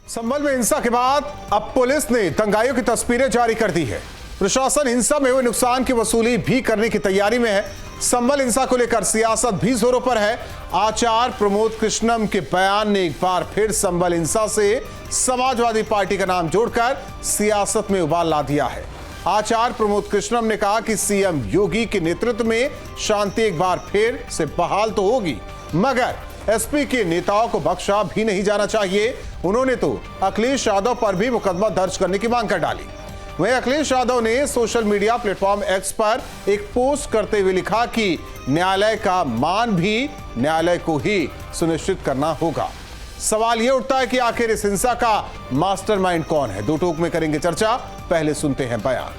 संभल में हिंसा के बाद अब पुलिस ने दंगाइयों की तस्वीरें जारी कर दी है। प्रशासन हिंसा में हुए नुकसान की वसूली भी करने की तैयारी में है। संभल हिंसा को लेकर सियासत भी जोरों पर है। आचार्य प्रमोद कृष्णम के बयान ने एक बार फिर संभल हिंसा से समाजवादी पार्टी का नाम जोड़कर सियासत में उबाल ला दिया है। आचार्य प्रमोद कृष्णम ने कहा कि सीएम योगी के नेतृत्व में शांति एक बार फिर से बहाल तो होगी, मगर एसपी के नेताओं को बख्शा भी नहीं जाना चाहिए। उन्होंने तो अखिलेश यादव पर भी मुकदमा दर्ज करने की मांग कर डाली। वहीं अखिलेश यादव ने सोशल मीडिया प्लेटफॉर्म एक्स पर एक पोस्ट करते हुए लिखा कि न्यायालय का मान भी न्यायालय को ही सुनिश्चित करना होगा। सवाल यह उठता है कि आखिर इस हिंसा का मास्टरमाइंड कौन है। दो टूक में करेंगे चर्चा, पहले सुनते हैं बयान।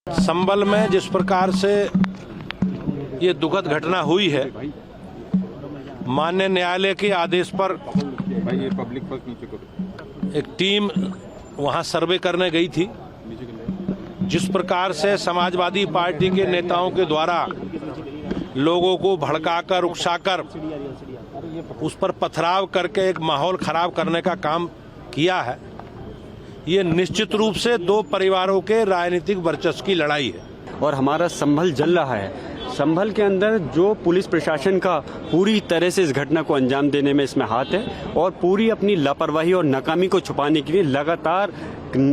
संभल में जिस प्रकार से ये दुखद घटना हुई है, माननीय न्यायालय के आदेश पर एक टीम वहां सर्वे करने गई थी। जिस प्रकार से समाजवादी पार्टी के नेताओं के द्वारा लोगों को भड़काकर उकसाकर उस पर पथराव करके एक माहौल खराब करने का काम किया है, ये निश्चित रूप से दो परिवारों के राजनीतिक वर्चस्व की लड़ाई है। और हमारा संभल जल रहा है। संभल के अंदर जो पुलिस प्रशासन का पूरी तरह से इस घटना को अंजाम देने में इसमें हाथ है और पूरी अपनी लापरवाही और नाकामी को छुपाने के लिए लगातार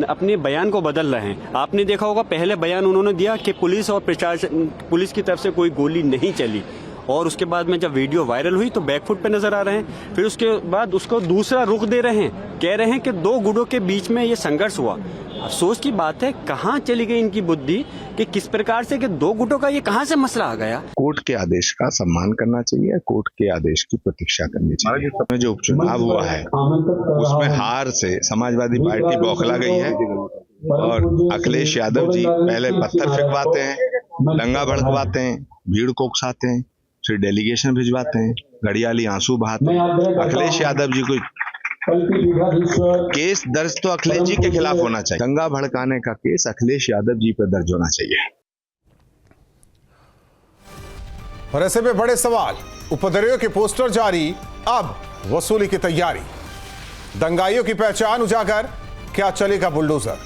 अपने बयान को बदल रहे हैं। आपने देखा होगा, पहले बयान उन्होंने दिया कि पुलिस और प्रशासन, पुलिस की तरफ से कोई गोली नहीं चली, और उसके बाद में जब वीडियो वायरल हुई तो बैकफुट पे नजर आ रहे हैं। फिर उसके बाद उसको दूसरा रुख दे रहे हैं, कह रहे हैं कि दो गुटों के बीच में ये संघर्ष हुआ। अफसोस की बात है, कहाँ चली गई इनकी बुद्धि कि किस प्रकार से कि दो गुटों का ये कहाँ से मसला आ गया। कोर्ट के आदेश का सम्मान करना चाहिए, कोर्ट के आदेश की प्रतीक्षा करनी चाहिए। जो उपचुनाव हुआ है उसमें हार से समाजवादी पार्टी बौखला गई है और अखिलेश यादव जी पहले पत्थर फेंकवाते हैं, दंगा भड़कवाते हैं, भीड़ को उकसाते हैं, फिर डेलीगेशन भिजवाते हैं, घड़ियाली आंसू बहाते हैं। अखिलेश यादव जी को केस दर्ज तो अखिलेश जी के खिलाफ होना चाहिए। दंगा भड़काने का केस अखिलेश यादव जी पर दर्ज होना चाहिए। और ऐसे में बड़े सवाल, उपद्रवियों के पोस्टर जारी, अब वसूली की तैयारी। दंगाइयों की पहचान उजागर, क्या चलेगा बुलडोजर।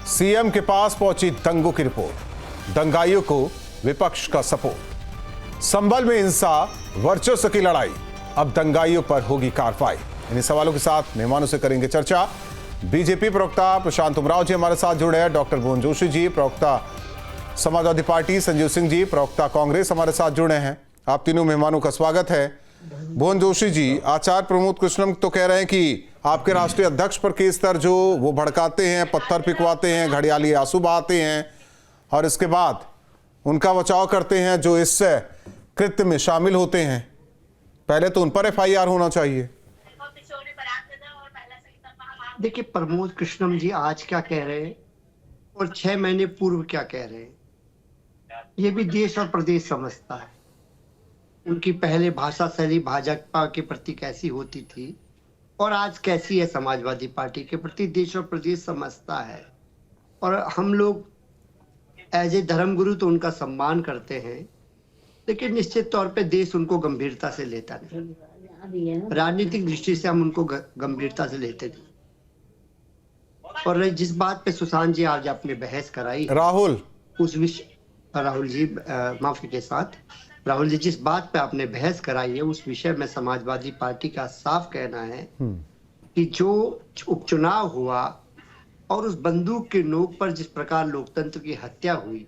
सीएम के पास पहुंची दंगों की रिपोर्ट, दंगाइयों को विपक्ष का सपोर्ट। संभल में हिंसा वर्चस्व की लड़ाई, अब दंगाइयों पर होगी कार्रवाई। इन सवालों के साथ मेहमानों से करेंगे चर्चा। बीजेपी प्रवक्ता प्रशांत उमराव जी हमारे साथ जुड़े हैं, डॉक्टर भुवन जोशी जी प्रवक्ता समाजवादी पार्टी, संजीव सिंह जी प्रवक्ता कांग्रेस हमारे साथ जुड़े हैं। आप तीनों मेहमानों का स्वागत है। भुवन जोशी जी, आचार्य प्रमोद कृष्णम तो कह रहे हैं कि आपके राष्ट्रीय अध्यक्ष पर केस दर्ज हो, वो भड़काते हैं, पत्थर पिकवाते हैं, घड़ियाली आंसू बहाते हैं और इसके बाद उनका बचाव करते हैं जो इस कृत्य में शामिल होते हैं। पहले तो उन पर एफआईआर होना चाहिए। देखिए, प्रमोद कृष्णम जी आज क्या कह रहे हैं और 6 महीने पूर्व क्या कह रहे हैं, ये भी देश और प्रदेश समझता है। उनकी पहले भाषा शैली भाजपा के प्रति कैसी होती थी और आज कैसी है समाजवादी पार्टी के प्रति, देश और प्रदेश समझता है। और हम लोग एज ए धर्मगुरु तो उनका सम्मान करते हैं, लेकिन निश्चित तौर पे देश उनको गंभीरता से लेता नहीं। राजनीतिक दृष्टि से हम उनको गंभीरता से लेते नहीं। और जिस बात पे सुशांत जी आज आपने बहस कराई, राहुल उस विषय, राहुल जी माफी के साथ, राहुल जी जिस बात पे आपने बहस कराई है उस विषय में समाजवादी पार्टी का साफ कहना है कि जो उपचुनाव हुआ और उस बंदूक के नोक पर जिस प्रकार लोकतंत्र की हत्या हुई,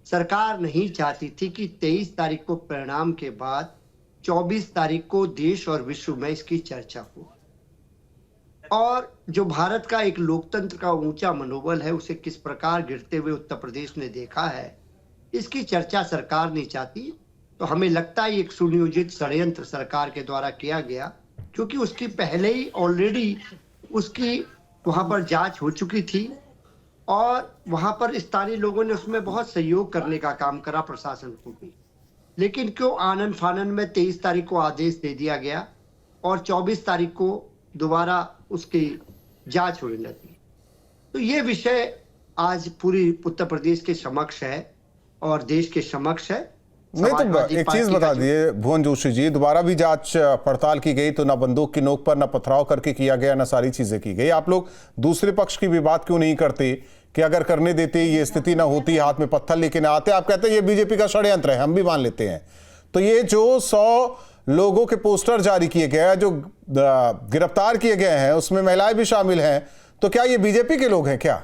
सरकार नहीं चाहती थी कि 23 तारीख को परिणाम के बाद 24 तारीख को देश और विश्व में इसकी चर्चा हो। और जो भारत का एक लोकतंत्र का ऊंचा मनोबल है उसे किस प्रकार गिरते हुए उत्तर प्रदेश ने देखा है, इसकी चर्चा सरकार नहीं चाहती। तो हमें लगता है एक सुनियोजित षड्यंत्र सरकार के द्वारा किया गया, क्योंकि उसकी पहले ही ऑलरेडी उसकी वहां पर जांच हो चुकी थी और वहां पर स्थानीय लोगों ने उसमें बहुत सहयोग करने का काम करा, प्रशासन को भी। लेकिन क्यों आनन फानन में 23 तारीख को आदेश दे दिया गया और 24 तारीख को दोबारा उसकी जांच होने लगी। तो ये विषय आज पूरी उत्तर प्रदेश के समक्ष है और देश के समक्ष है नहीं तो एक चीज बता दिए भुवन जोशी जी, दोबारा भी जांच पड़ताल की गई तो ना बंदूक की नोक पर ना पथराव करके किया गया, ना सारी चीजें की गई। आप लोग दूसरे पक्ष की भी बात क्यों नहीं करते कि अगर करने देते ये स्थिति ना होती, हाथ में पत्थर लेके ना आते? आप कहते हैं ये बीजेपी का षड्यंत्र है, हम भी मान लेते हैं। तो ये जो 100 लोगों के पोस्टर जारी किए गए हैं, जो गिरफ्तार किए गए हैं, उसमें महिलाएं भी शामिल हैं, तो क्या ये बीजेपी के लोग हैं क्या?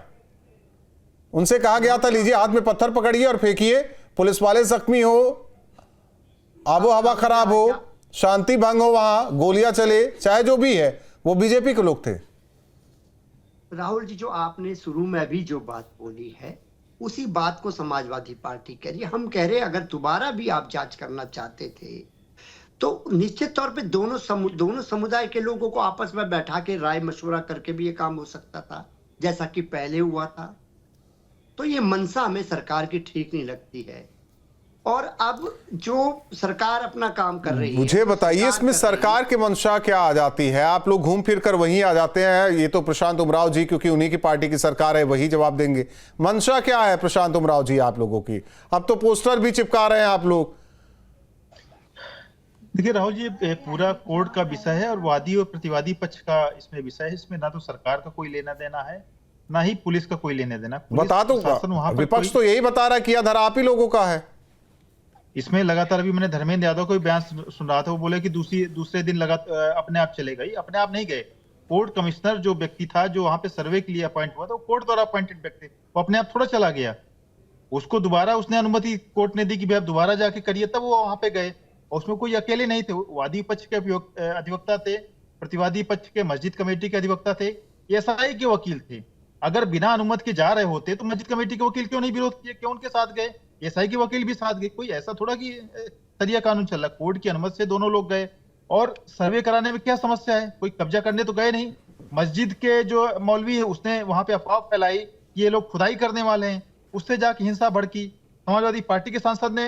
उनसे कहा गया था लीजिए हाथ में पत्थर पकड़िए और फेंकिए, पुलिस वाले जख्मी हो, आबो हवा खराब हो, शांति भंग हो, वहां गोलियां चले, चाहे जो भी है, वो बीजेपी के लोग थे। राहुल जी, जो आपने शुरू में भी जो बात बोली है उसी बात को समाजवादी पार्टी कह रही है। हम कह रहे हैं अगर दोबारा भी आप जांच करना चाहते थे तो निश्चित तौर पे दोनों समुदाय के लोगों को आपस में बैठा के राय मशवरा करके भी ये काम हो सकता था, जैसा कि पहले हुआ था। तो ये मंशा हमें सरकार की ठीक नहीं लगती है। और अब जो सरकार अपना काम कर रही है, मुझे बताइए इसमें सरकार की मंशा क्या आ जाती है? आप लोग घूम फिर कर वहीं आ जाते हैं। ये तो प्रशांत उमराव जी, क्योंकि उन्हीं की पार्टी की सरकार है, वही जवाब देंगे। मंशा क्या है प्रशांत उमराव जी आप लोगों की? अब तो पोस्टर भी चिपका रहे हैं आप लोग। देखिए राहुल जी, पूरा कोर्ट का विषय है और वादी और प्रतिवादी पक्ष का इसमें विषय है। इसमें ना तो सरकार का कोई लेना देना है, ना ही पुलिस का कोई लेना देना। बता तो, विपक्ष तो यही बता रहा है कि आधार आप ही लोगों का है। इसमें लगातार अभी मैंने धर्मेंद्र यादव को बयान सुन रहा था, वो बोले कि दूसरे दिन लगातार अपने आप चले गई। अपने आप नहीं गए, कोर्ट कमिश्नर जो व्यक्ति था जो वहां पे सर्वे के लिए अपॉइंट हुआ था, वो कोर्ट द्वारा अपॉइंटेड व्यक्ति, वो अपने आप थोड़ा चला गया। उसको दोबारा उसने अनुमति कोर्ट ने दी कि भाई आप दोबारा जाके करिए, तब वो वहां पे गए। उसमें कोई अकेले नहीं थे, वादी पक्ष के अधिवक्ता थे, प्रतिवादी पक्ष के मस्जिद कमेटी के अधिवक्ता थे, एसआई के वकील थे। अगर बिना अनुमति के जा रहे होते तो मस्जिद कमेटी के वकील क्यों नहीं विरोध किए, क्यों उनके साथ गए? एसआई के वकील भी साथ गए। कोई ऐसा थोड़ा कि सरिया कानून चल रहा, कोर्ट की अनुमति से दोनों लोग गए। और सर्वे कराने में क्या समस्या है? कोई कब्जा करने तो गए नहीं। मस्जिद के जो मौलवी है उसने वहां पे अफवाह फैलाई कि ये लोग खुदाई करने वाले हैं, उससे जाके हिंसा भड़की। समाजवादी पार्टी के सांसद ने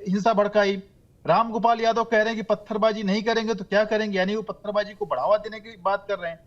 हिंसा भड़काई। राम गोपाल यादव कह रहे हैं कि पत्थरबाजी नहीं करेंगे तो क्या करेंगे, यानी वो पत्थरबाजी को बढ़ावा देने की बात कर रहे हैं।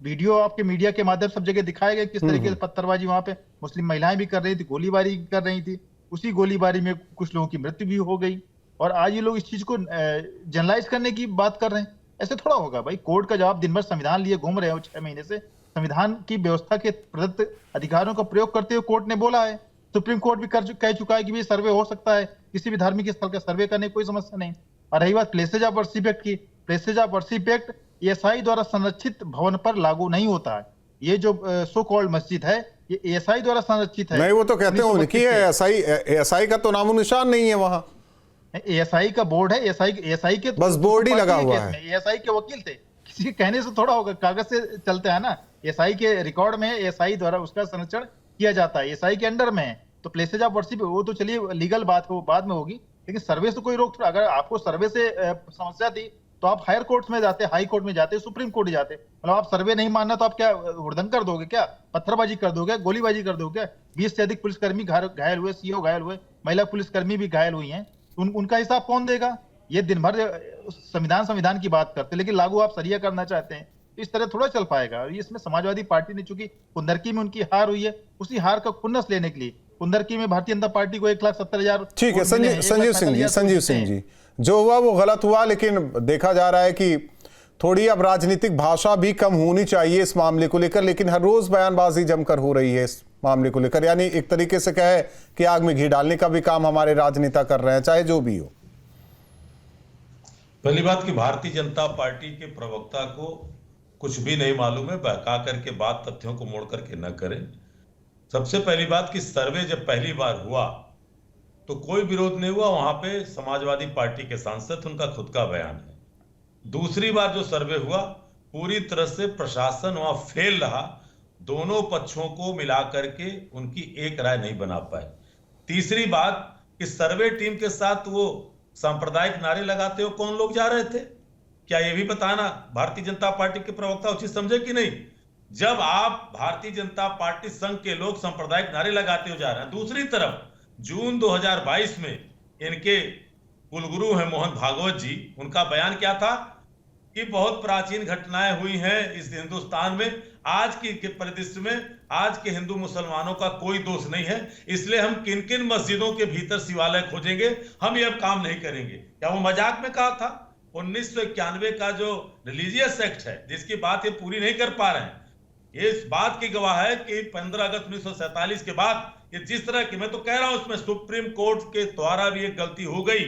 वीडियो आपके मीडिया के माध्यम सब जगह दिखाए गए किस तरीके से पत्थरबाजी वहां पे मुस्लिम महिलाएं भी कर रही थी, गोलीबारी कर रही थी। उसी गोलीबारी में कुछ लोगों की मृत्यु भी हो गई। और आज ये लोग इस चीज को जनरलाइज करने की बात कर रहे हैं। ऐसे थोड़ा होगा भाई। कोर्ट का जवाब दिन भर संविधान लिए घूम रहे हो 6 महीने से। संविधान की व्यवस्था के प्रदत्त अधिकारों का प्रयोग करते हुए कोर्ट ने बोला है, सुप्रीम कोर्ट भी कह चुका है कि भाई सर्वे हो सकता है, किसी भी धार्मिक स्थल का सर्वे करने की कोई समस्या नहीं। और रही बात प्लेसेज ऑफ वर्शिप एक्ट की, places of worship act ASI द्वारा संरक्षित भवन पर लागू नहीं होता है। ये जो सो कॉल्ड मस्जिद है ये एएसआई द्वारा संरक्षित है। नहीं, वो तो कहते हैं उनकी है, एएसआई का तो नामो निशान नहीं है वहां। एएसआई का बोर्ड है, एएसआई के बस बोर्ड ही लगा हुआ है। एएसआई के वकील थे, किसी के कहने से थोड़ा होगा, कागज से चलता है ना। एएसआई के रिकॉर्ड में एएसआई द्वारा उसका संरक्षण किया जाता है, एएसआई के अंडर में है। तो प्लेसेज ऑफ वर्शिप वो तो चलिए लीगल बात हो, बाद में होगी, लेकिन सर्वे से कोई रोक थोड़ा। अगर आपको सर्वे से समस्या थी तो आप हायर कोर्ट में जाते, हाई कोर्ट में जाते, सुप्रीम कोर्ट जाते। मतलब आप सर्वे नहीं मानना तो आप क्या हुड़दंग कर दोगे, क्या पत्थरबाजी कर दोगे, गोलीबाजी कर दोगे? 20 से अधिक पुलिसकर्मी घायल हुए, सीओ घायल हुए, महिला पुलिसकर्मी भी घायल हुई हैं। उनका हिसाब कौन देगा? ये दिन भर संविधान की बात करते, लेकिन लागू आप सरिया करना चाहते हैं। इस तरह थोड़ा चल पाएगा। इसमें समाजवादी पार्टी ने, चूंकि कुंदरकी में उनकी हार हुई है, उसी हार का खुन्नस लेने के लिए कुंदरकी में भारतीय जनता पार्टी को 1,70,000। ठीक है संजीव सिंह जी, जो हुआ वो गलत हुआ, लेकिन देखा जा रहा है कि थोड़ी अब राजनीतिक भाषा भी कम होनी चाहिए इस मामले को लेकर। लेकिन हर रोज बयानबाजी जमकर हो रही है इस मामले को लेकर, यानी एक तरीके से कहे कि आग में घी डालने का भी काम हमारे राजनेता कर रहे हैं, चाहे जो भी हो। पहली बात कि भारतीय जनता पार्टी के प्रवक्ता को कुछ भी नहीं मालूम है, बहका करके बात तथ्यों को मोड़ करके न करें। सबसे पहली बात कि सर्वे जब पहली बार हुआ तो कोई विरोध नहीं हुआ, वहां पे समाजवादी पार्टी के सांसद, उनका खुद का बयान है। दूसरी बार जो सर्वे हुआ पूरी तरह से प्रशासन वहां फेल रहा, दोनों पक्षों को मिला करके उनकी एक राय नहीं बना पाए। तीसरी बात कि सर्वे टीम के साथ वो सांप्रदायिक नारे लगाते हो कौन लोग जा रहे थे, क्या ये भी बताना भारतीय जनता पार्टी के प्रवक्ता उचित समझे कि नहीं? जब आप भारतीय जनता पार्टी संघ के लोग सांप्रदायिक नारे लगाते हो जा रहे हैं, दूसरी तरफ जून 2022 में इनके कुलगुरु हैं मोहन भागवत जी, उनका बयान क्या था कि बहुत प्राचीन घटनाएं हुई हैं इस हिंदुस्तान में। आज के परिदृश्य में आज के हिंदू मुसलमानों का कोई दोष नहीं है, इसलिए हम किन किन मस्जिदों के भीतर शिवालय खोजेंगे, हम ये अब काम नहीं करेंगे। क्या वो मजाक में कहा था? 1991 का जो रिलीजियस एक्ट है जिसकी बात ये पूरी नहीं कर पा रहे हैं, ये इस बात की गवाह है कि 15 अगस्त 1947 के बाद ये जिस तरह की, मैं तो कह रहा हूं उसमें सुप्रीम कोर्ट के द्वारा भी एक गलती हो गई,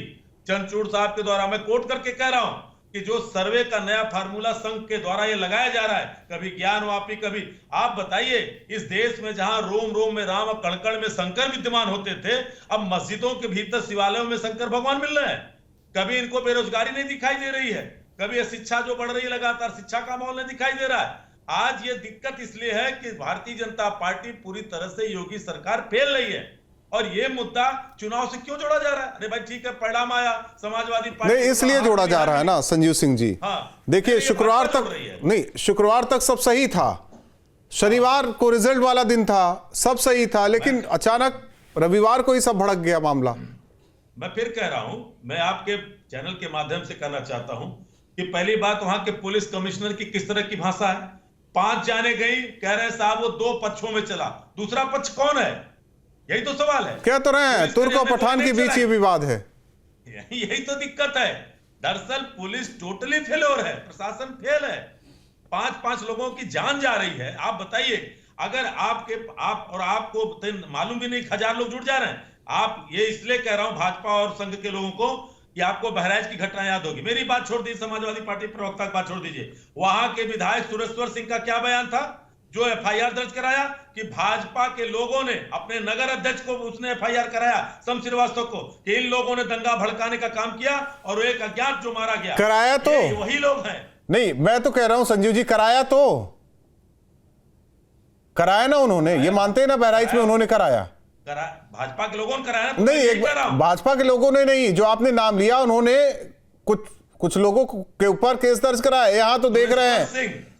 चंद्रचूड़ साहब के द्वारा, मैं कोर्ट करके कह रहा हूं कि जो सर्वे का नया फार्मूला संघ के द्वारा ये लगाया जा रहा है, कभी ज्ञानवापी कभी, आप बताइए इस देश में जहां रोम रोम में राम और कण में शंकर विद्यमान होते थे, अब मस्जिदों के भीतर शिवालयों में शंकर भगवान मिल रहे हैं। कभी इनको बेरोजगारी नहीं दिखाई दे रही है, कभी शिक्षा जो बढ़ रही है लगातार, शिक्षा का माहौल नहीं दिखाई दे रहा है। आज ये दिक्कत इसलिए है कि भारतीय जनता पार्टी पूरी तरह से योगी सरकार फेल रही है, और ये मुद्दा चुनाव से क्यों जोड़ा जा रहा है? अरे भाई ठीक है, परिणाम आया, समाजवादी पार्टी नहीं, इसलिए जोड़ा जा रहा है ना संजीव सिंह जी। हाँ, देखिए शुक्रवार तक नहीं, शुक्रवार तक सब सही था, शनिवार को रिजल्ट वाला दिन था, सब सही था, लेकिन अचानक रविवार को ही सब भड़क गया मामला। मैं फिर कह रहा हूं, मैं आपके चैनल के माध्यम से कहना चाहता हूं कि पहली बात वहां के पुलिस कमिश्नर की किस तरह की भाषा है। 5 जाने गई, कह रहे साहब वो 2 पक्षों में चला, दूसरा पक्ष कौन है? यही तो सवाल है। क्या तो रहे हैं, तुर्क और पठान के बीच ये विवाद है, यही तो दिक्कत है। दरअसल पुलिस टोटली फेल्योर है, प्रशासन फेल है, 5 लोगों की जान जा रही है। आप बताइए, अगर आपको मालूम भी नहीं 1000 लोग जुड़ जा रहे हैं। आप ये इसलिए कह रहा हूं भाजपा और संघ के लोगों को कि आपको बहराइच की घटना याद होगी। मेरी बात छोड़ दीजिए, समाजवादी पार्टी प्रवक्ता की बात छोड़ दीजिए, वहां के विधायक सुरेश्वर सिंह का क्या बयान था, जो एफआईआर दर्ज कराया कि भाजपा के लोगों ने अपने नगर अध्यक्ष को, उसने एफआईआर कराया शम श्रीवास्तव को कि इन लोगों ने दंगा भड़काने का काम किया और एक अज्ञात जो मारा गया, कराया तो वही लोग हैं। नहीं, मैं तो कह रहा हूं संजीव जी, कराया ना उन्होंने, ये मानते हैं ना बहराइच में उन्होंने कराया, भाजपा के लोगों ने कराया ना? नहीं, भाजपा के लोगों ने नहीं, जो आपने नाम लिया उन्होंने कुछ लोगों के ऊपर केस दर्ज कराया। यहाँ तो देख रहे हैं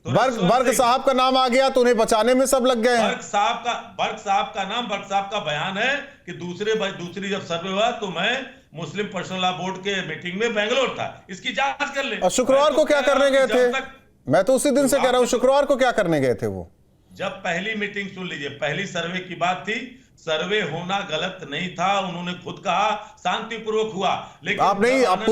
बर्ग साहब का नाम आ गया तो उन्हें बचाने में सब लग गए हैं। बर्ग साहब का बयान है कि दूसरी जब सर्वे हुआ तो मैं मुस्लिम पर्सनल लॉ बोर्ड के मीटिंग में बेंगलोर था, इसकी जांच कर ले। और शुक्रवार को क्या करने गए थे? मैं तो उसी दिन से कह रहा हूं, शुक्रवार को क्या करने गए थे वो? जब पहली मीटिंग, सुन लीजिए, पहली सर्वे की बात थी, सर्वे होना गलत नहीं था, उन्होंने खुद कहा शांतिपूर्वक हुआ, लेकिन आप नहीं, आप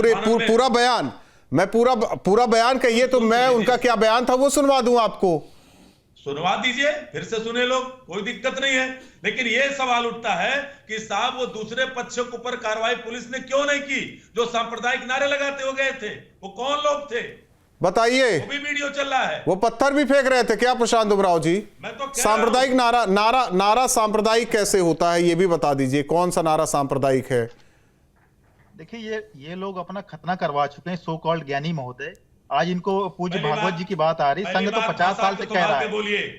पूरा बयान, मैं पूरा बयान कहिए तो मैं उनका क्या बयान था वो सुनवा दूं आपको। सुनवा दीजिए, फिर से सुने लोग, कोई दिक्कत नहीं है। लेकिन ये सवाल उठता है कि साहब वो दूसरे पक्ष के ऊपर कार्रवाई पुलिस ने क्यों नहीं की, जो सांप्रदायिक नारे लगाते हो गए थे, वो कौन लोग थे बताइए? वो भी वीडियो चल रहा है। वो पत्थर भी फेंक रहे थे क्या प्रशांत उमराव जी? मैं तो सांप्रदायिक नारा सांप्रदायिक कैसे होता है ये भी बता दीजिए, कौन सा नारा सांप्रदायिक है? देखिए ये लोग अपना खतना करवा चुके हैं, सो कॉल्ड ज्ञानी महोदय। आज इनको पूज्य भागवत जी की बात आ रही, संघ तो 50 साल से कह रहा है,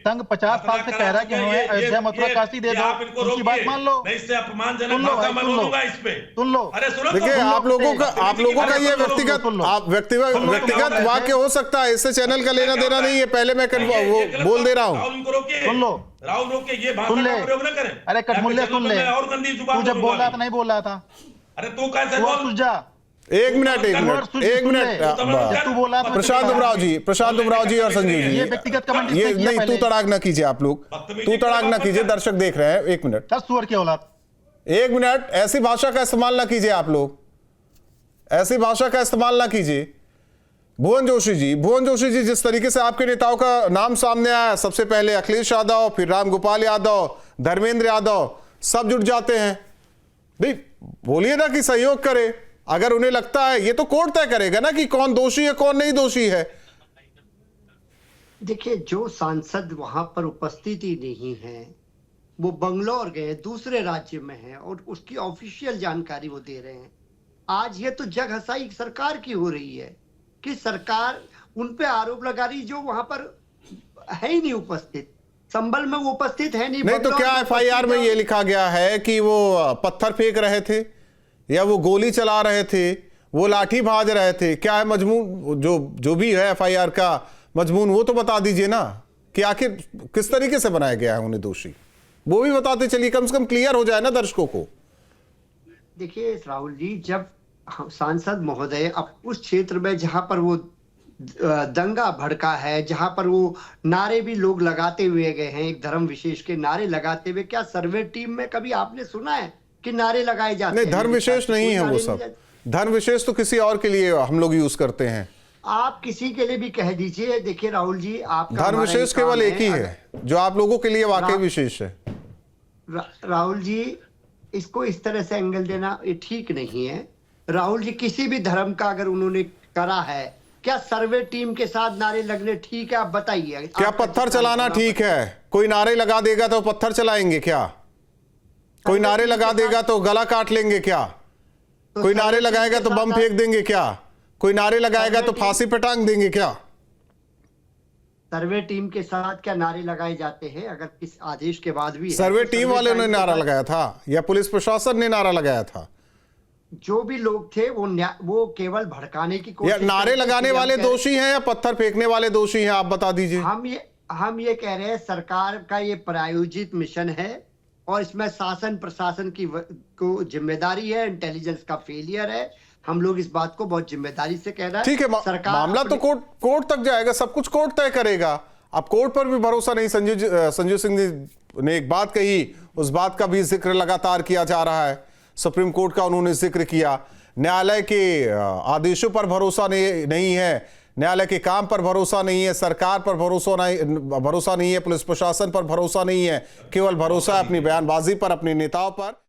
संघ 50 साल से कह रहा है कि हमें अयोध्या मथुरा काशी दे दो, उनकी बात मान लो। इससे अपमानजनक भाषा मैं बोलूंगा इस पे, सुन लो। अरे सुनो, देखिए आप लोगों का ये व्यक्तिगत वाक्य हो सकता है, इससे चैनल का लेना देना नहीं है, पहले मैं वो बोल दे रहा हूँ। सुन लो, राहुल रोके, ये भाषा का प्रयोग न करें। अरे कठमुल्ले सुन ले, तू जब बोल रहा था नहीं बोल रहा था, अरे तू कैसे बोल जा। एक मिनट प्रशांत उमराव जी और संजीव जी, ये व्यक्तिगत कमेंट ये नहीं, तू तड़ाक ना कीजिए, आप लोग तू तड़ाक ना कीजिए, दर्शक देख रहे हैं। एक मिनट, सुअर की औलाद, एक मिनट, ऐसी भाषा का इस्तेमाल ना कीजिए, आप लोग ऐसी भाषा का इस्तेमाल ना कीजिए। भुवन जोशी जी, जिस तरीके से आपके नेताओं का नाम सामने आया, सबसे पहले अखिलेश यादव, फिर रामगोपाल यादव, धर्मेंद्र यादव, सब जुट जाते हैं। नहीं बोलिए ना कि सहयोग करे, अगर उन्हें लगता है, ये तो कोर्ट तय करेगा ना कि कौन दोषी है कौन नहीं दोषी है। देखिए, जो सांसद वहां पर उपस्थित ही नहीं है, वो बंगलौर गए, दूसरे राज्य में है, और उसकी ऑफिशियल जानकारी वो दे रहे हैं। आज ये तो जग हंसाई सरकार की हो रही है कि सरकार उन पे आरोप लगा रही जो वहां पर है ही नहीं उपस्थित, संभल में वो उपस्थित है नहीं। तो क्या एफआईआर में ये लिखा गया है कि वो पत्थर फेंक रहे थे, या वो गोली चला रहे थे, वो लाठी भाज रहे थे? क्या है मजमून, जो भी है एफआईआर का मजमून, वो तो बता दीजिए ना कि आखिर किस तरीके से बनाया गया है उन्हें दोषी, वो भी बताते चलिए, कम से कम क्लियर हो जाए ना दर्शकों को। देखिए राहुल जी, जब सांसद महोदय अब उस क्षेत्र में जहां पर वो दंगा भड़का है, जहां पर वो नारे भी लोग लगाते हुए गए हैं, एक धर्म विशेष के नारे लगाते हुए। क्या सर्वे टीम में कभी आपने सुना है कि नारे लगाए जाते हैं? नहीं, धर्म विशेष नहीं है वो सब। धर्म विशेष तो किसी और के लिए हम लोग यूज करते हैं। आप किसी के लिए भी कह दीजिए। देखिए राहुल जी, आपका धर्म विशेष केवल एक ही है जो आप लोगों के लिए वाकई विशेष है। राहुल जी, इसको इस तरह से एंगल देना ये ठीक नहीं है। राहुल जी, किसी भी धर्म का अगर उन्होंने करा है, क्या सर्वे टीम के साथ नारे लगने ठीक है? आप बताइए। क्या पत्थर चलाना ठीक है? कोई नारे लगा देगा तो पत्थर चलाएंगे क्या? कोई नारे लगा देगा तो गला काट लेंगे क्या? कोई नारे लगाएगा तो बम फेंक देंगे क्या? कोई नारे लगाएगा तो फांसी पे टांग देंगे क्या? सर्वे टीम के साथ क्या नारे लगाए जाते हैं? अगर किस आदेश के बाद भी सर्वे टीम वाले ने नारा लगाया था या पुलिस प्रशासन ने नारा लगाया था? जो भी लोग थे वो केवल भड़काने की कोशिश। नारे लगाने वाले दोषी हैं या पत्थर फेंकने वाले दोषी हैं? आप बता दीजिए। हम ये कह रहे हैं सरकार का ये प्रायोजित मिशन है और इसमें शासन प्रशासन की को जिम्मेदारी है, इंटेलिजेंस का फेलियर है। हम लोग इस बात को बहुत जिम्मेदारी से कह रहे हैं। ठीक है, मामला तो कोर्ट तक जाएगा, सब कुछ कोर्ट तय करेगा। अब कोर्ट पर भी भरोसा नहीं। संजू सिंह ने एक बात कही, उस बात का भी जिक्र लगातार किया जा रहा है। सुप्रीम कोर्ट का उन्होंने जिक्र किया। न्यायालय के आदेशों पर भरोसा नहीं है, न्यायालय के काम पर भरोसा नहीं है, सरकार पर भरोसा नहीं है, पुलिस प्रशासन पर भरोसा नहीं है, केवल भरोसा है अपनी बयानबाजी पर, अपने नेताओं पर।